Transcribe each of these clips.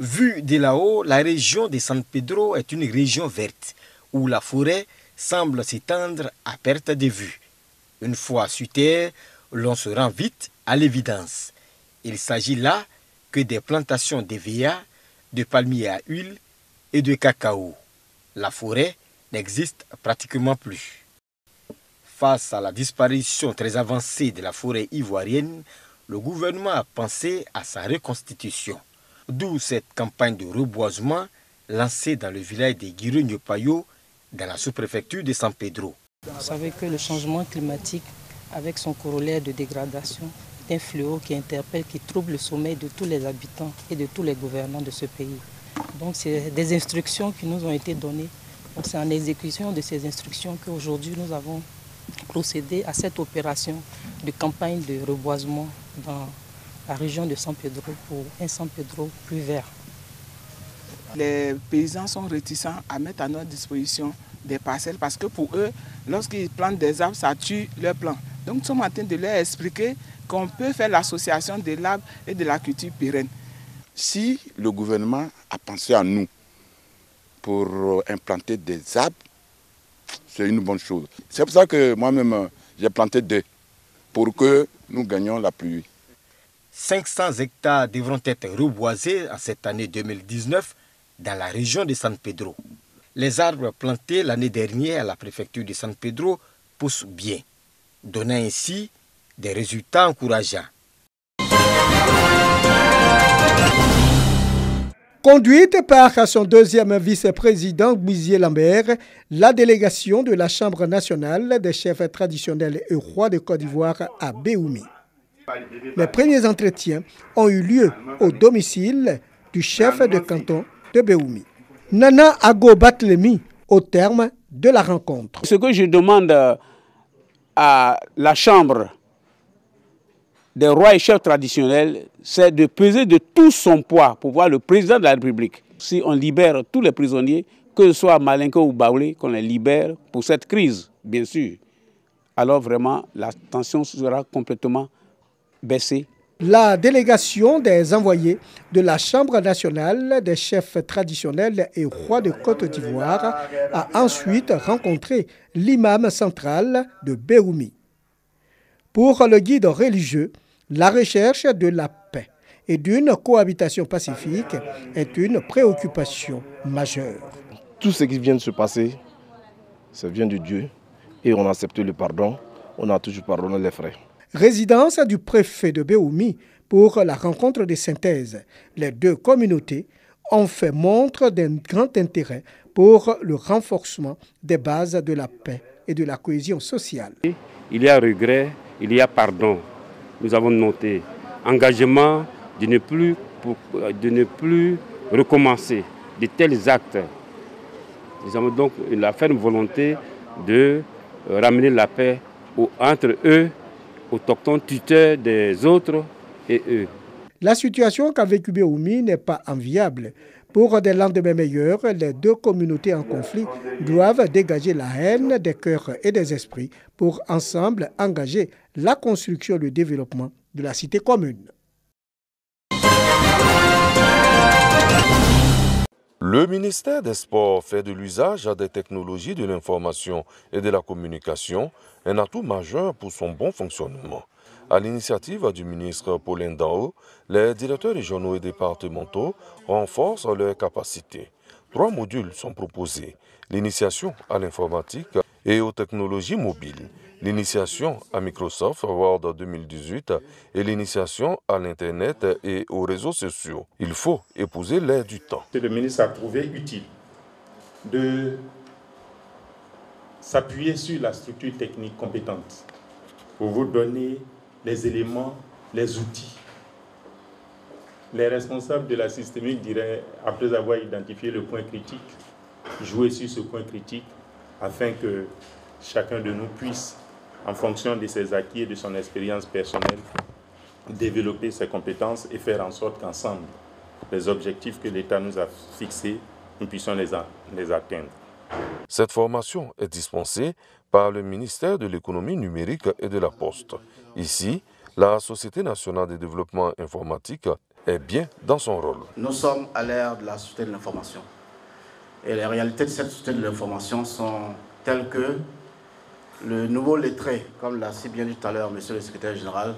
Vue de là-haut, la région de San Pedro est une région verte où la forêt semble s'étendre à perte de vue. Une fois sur terre, l'on se rend vite à l'évidence. Il s'agit là que des plantations d'EVA, de palmiers à huile et de cacao. La forêt n'existe pratiquement plus. Face à la disparition très avancée de la forêt ivoirienne, le gouvernement a pensé à sa reconstitution. D'où cette campagne de reboisement lancée dans le village de Guirigno-Payo, dans la sous-préfecture de San Pedro. Vous savez que le changement climatique, avec son corollaire de dégradation, est un fléau qui interpelle, qui trouble le sommeil de tous les habitants et de tous les gouvernants de ce pays. Donc c'est des instructions qui nous ont été données. C'est en exécution de ces instructions qu'aujourd'hui nous avons procédé à cette opération de campagne de reboisement dans la région de San Pedro pour un San Pedro plus vert. Les paysans sont réticents à mettre à notre disposition des parcelles parce que pour eux, lorsqu'ils plantent des arbres, ça tue leurs plants. Donc nous sommes en train de leur expliquer qu'on peut faire l'association de l'arbre et de la culture pérenne. Si le gouvernement a pensé à nous pour implanter des arbres, c'est une bonne chose. C'est pour ça que moi-même, j'ai planté 2 pour que nous gagnions la pluie. 500 hectares devront être reboisés en cette année 2019 dans la région de San Pedro. Les arbres plantés l'année dernière à la préfecture de San Pedro poussent bien, donnant ainsi des résultats encourageants. Conduite par son deuxième vice-président Gouizier Lambert, la délégation de la Chambre nationale des chefs traditionnels et rois de Côte d'Ivoire à Béoumi. Les premiers entretiens ont eu lieu au domicile du chef de canton de Béoumi, Nana Ago Batlemi, au terme de la rencontre. Ce que je demande à la Chambre des rois et chefs traditionnels, c'est de peser de tout son poids pour voir le président de la République. Si on libère tous les prisonniers, que ce soit Malinko ou Baoulé, qu'on les libère pour cette crise, bien sûr, alors vraiment la tension sera complètement baissée. La délégation des envoyés de la Chambre nationale des chefs traditionnels et rois de Côte d'Ivoire a ensuite rencontré l'imam central de Béoumi. Pour le guide religieux, la recherche de la paix et d'une cohabitation pacifique est une préoccupation majeure. Tout ce qui vient de se passer, ça vient de Dieu et on a accepté le pardon, on a toujours pardonné les frères. Résidence du préfet de Béoumi pour la rencontre de synthèse. Les deux communautés ont fait montre d'un grand intérêt pour le renforcement des bases de la paix et de la cohésion sociale. Il y a regret, il y a pardon. Nous avons noté engagement de ne plus recommencer de tels actes. Nous avons donc la ferme volonté de ramener la paix entre eux, autochtones tuteurs des autres et eux. La situation qu'a vécue Béoumi n'est pas enviable. Pour des lendemains meilleurs, les deux communautés en conflit doivent dégager la haine des cœurs et des esprits pour ensemble engager la construction et le développement de la cité commune. Le ministère des Sports fait de l'usage des technologies de l'information et de la communication un atout majeur pour son bon fonctionnement. À l'initiative du ministre Paulin Dao, les directeurs régionaux et départementaux renforcent leurs capacités. 3 modules sont proposés: l'initiation à l'informatique et aux technologies mobiles, l'initiation à Microsoft Word 2018 et l'initiation à l'Internet et aux réseaux sociaux. Il faut épouser l'air du temps. Le ministre a trouvé utile de s'appuyer sur la structure technique compétente pour vous donner les éléments, les outils. Les responsables de la systémique diraient, après avoir identifié le point critique, jouer sur ce point critique afin que chacun de nous puisse, en fonction de ses acquis et de son expérience personnelle, développer ses compétences et faire en sorte qu'ensemble, les objectifs que l'État nous a fixés, nous puissions les atteindre. Cette formation est dispensée par le ministère de l'économie numérique et de la Poste. Ici, la Société nationale de développement informatique est bien dans son rôle. Nous sommes à l'ère de la société de l'information. Et les réalités de cette société de l'information sont telles que le nouveau lettré, comme l'a si bien dit tout à l'heure monsieur le secrétaire général,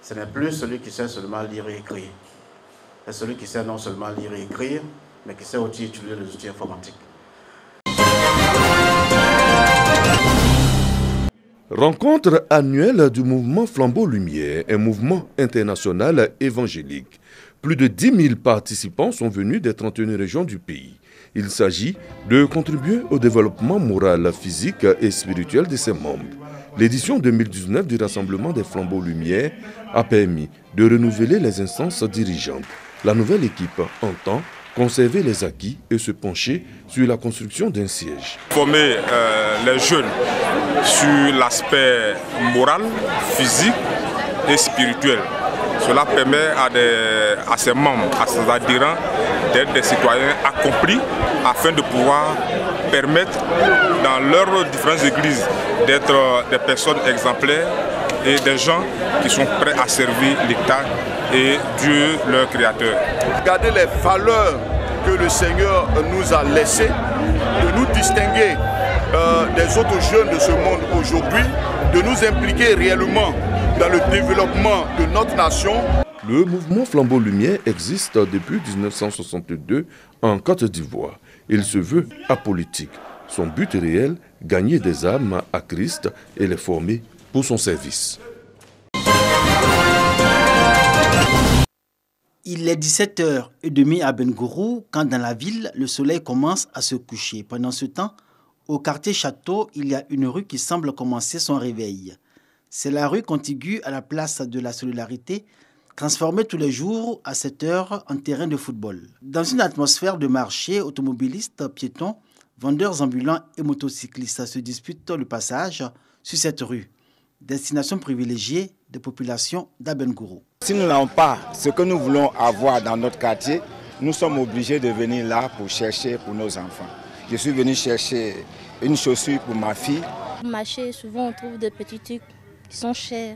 ce n'est plus celui qui sait seulement lire et écrire. C'est celui qui sait non seulement lire et écrire, mais qui sait aussi utiliser les outils informatiques. Rencontre annuelle du mouvement Flambeau Lumière, un mouvement international évangélique. Plus de 10 000 participants sont venus des 31 régions du pays. Il s'agit de contribuer au développement moral, physique et spirituel de ses membres. L'édition 2019 du Rassemblement des Flambeaux Lumière a permis de renouveler les instances dirigeantes. La nouvelle équipe entend conserver les acquis et se pencher sur la construction d'un siège. Former les jeunes sur l'aspect moral, physique et spirituel. Cela permet à ses membres, à ses adhérents d'être des citoyens accomplis afin de pouvoir permettre dans leurs différentes églises d'être des personnes exemplaires et des gens qui sont prêts à servir l'État et Dieu leur créateur. Regardez les valeurs que le Seigneur nous a laissées, de nous distinguer des autres jeunes de ce monde aujourd'hui, de nous impliquer réellement dans le développement de notre nation. Le mouvement Flambeau Lumière existe depuis 1962 en Côte d'Ivoire. Il se veut apolitique. Son but réel, gagner des âmes à Christ et les former pour son service. Il est 17h30 à Bengourou quand dans la ville, le soleil commence à se coucher. Pendant ce temps, au quartier Château, il y a une rue qui semble commencer son réveil. C'est la rue contiguë à la place de la Solidarité, transformée tous les jours à cette heure en terrain de football. Dans une atmosphère de marché, automobilistes, piétons, vendeurs ambulants et motocyclistes se disputent le passage sur cette rue, destination privilégiée des populations d'Abengourou. Si nous n'avons pas ce que nous voulons avoir dans notre quartier, nous sommes obligés de venir là pour chercher pour nos enfants. Je suis venu chercher une chaussure pour ma fille. Au marché, souvent on trouve des petits trucs qui sont chers.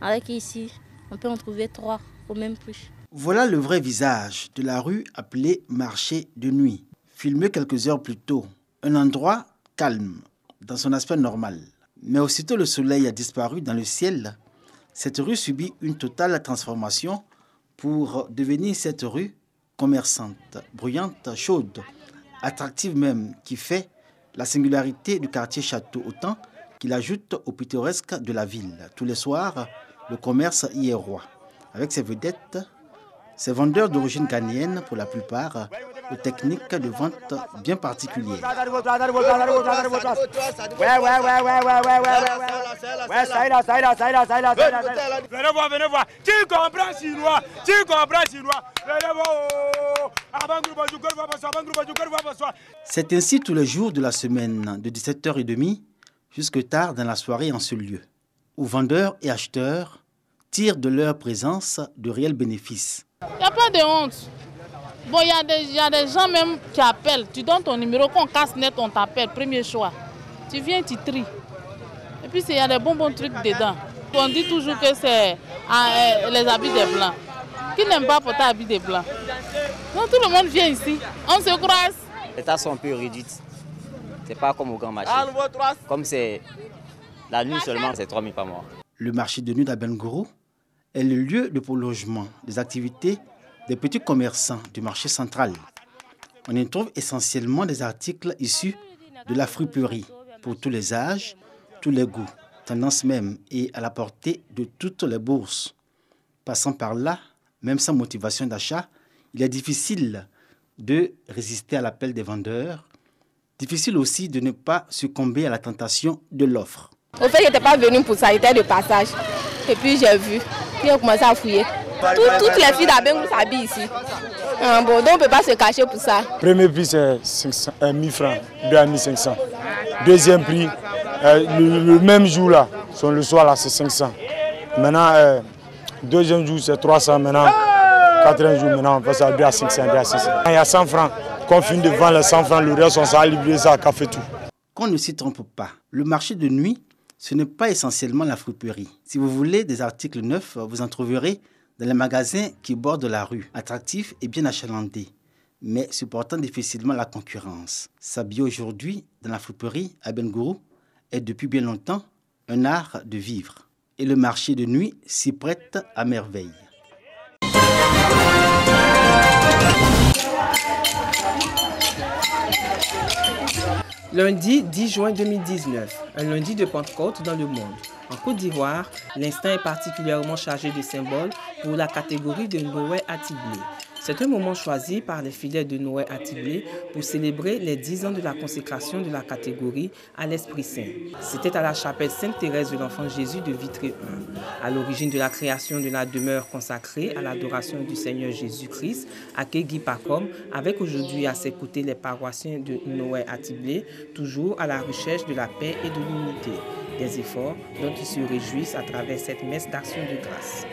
Avec ici, on peut en trouver 3 au même prix. Voilà le vrai visage de la rue appelée marché de nuit. Filmé quelques heures plus tôt, un endroit calme, dans son aspect normal. Mais aussitôt le soleil a disparu dans le ciel, cette rue subit une totale transformation pour devenir cette rue commerçante, bruyante, chaude, attractive même, qui fait la singularité du quartier Château autant qu'il ajoute au pittoresque de la ville. Tous les soirs, le commerce y est roi. Avec ses vedettes, ses vendeurs d'origine ghanéenne pour la plupart, aux techniques de vente bien particulières. Venez voir. Qui comprend chinois? Venez voir. C'est ainsi tous les jours de la semaine, de 17h30 jusque tard dans la soirée en ce lieu, où vendeurs et acheteurs tirent de leur présence de réels bénéfices. Il n'y a pas de honte. Bon, il y a des gens même qui appellent. Tu donnes ton numéro, quand on casse net, on t'appelle, premier choix. Tu viens, tu tries. Et puis, il y a des bons trucs dedans. On dit toujours que c'est les habits des Blancs. Qui n'aime pas porter habits des Blancs? Donc, tout le monde vient ici. On se croise. Les tasses sont un peu réduites. C'est pas comme au grand marché. Comme c'est la nuit seulement, c'est 3 000 par mois. Le marché de nuit d'Abengourou est le lieu de prolongement des activités des petits commerçants du marché central. On y trouve essentiellement des articles issus de la friperie pour tous les âges, tous les goûts, tendance même et à la portée de toutes les bourses. Passant par là, même sans motivation d'achat, il est difficile de résister à l'appel des vendeurs. Difficile aussi de ne pas succomber à la tentation de l'offre. Au fait, je n'étais pas venue pour ça, j'étais de passage. Et puis j'ai vu, puis j'ai commencé à fouiller. Toutes les filles d'Abengourou s'habillent ici. Bon, donc on ne peut pas se cacher pour ça. Premier prix, c'est 1 000 francs, 2 500. Deuxième prix, le même jour là, le soir là, c'est 500. Maintenant, deuxième jour, c'est 300. Maintenant, quatrième jour, maintenant, on passe à 500, à 600. Il y a 100 francs. Quand on finit de vendre les 100 francs, le reste, on s'est livré ça à café tout. Qu'on ne s'y trompe pas, le marché de nuit, ce n'est pas essentiellement la friperie. Si vous voulez des articles neufs, vous en trouverez dans les magasins qui bordent la rue, attractifs et bien achalandés, mais supportant difficilement la concurrence. S'habiller aujourd'hui dans la friperie à Bengourou est depuis bien longtemps un art de vivre. Et le marché de nuit s'y prête à merveille. Lundi 10 juin 2019, un lundi de Pentecôte dans le monde. En Côte d'Ivoire, l'instant est particulièrement chargé de symboles pour la catégorie de Noé Atiblé. C'est un moment choisi par les fidèles de Noé Atiblé pour célébrer les 10 ans de la consécration de la catégorie à l'Esprit Saint. C'était à la chapelle Sainte-Thérèse de l'Enfant Jésus de Vitré 1. À l'origine de la création de la demeure consacrée à l'adoration du Seigneur Jésus-Christ, à Kegui Pacom, avec aujourd'hui à ses côtés les paroissiens de Noé Atiblé, toujours à la recherche de la paix et de l'unité. Des efforts dont ils se réjouissent à travers cette messe d'action de grâce.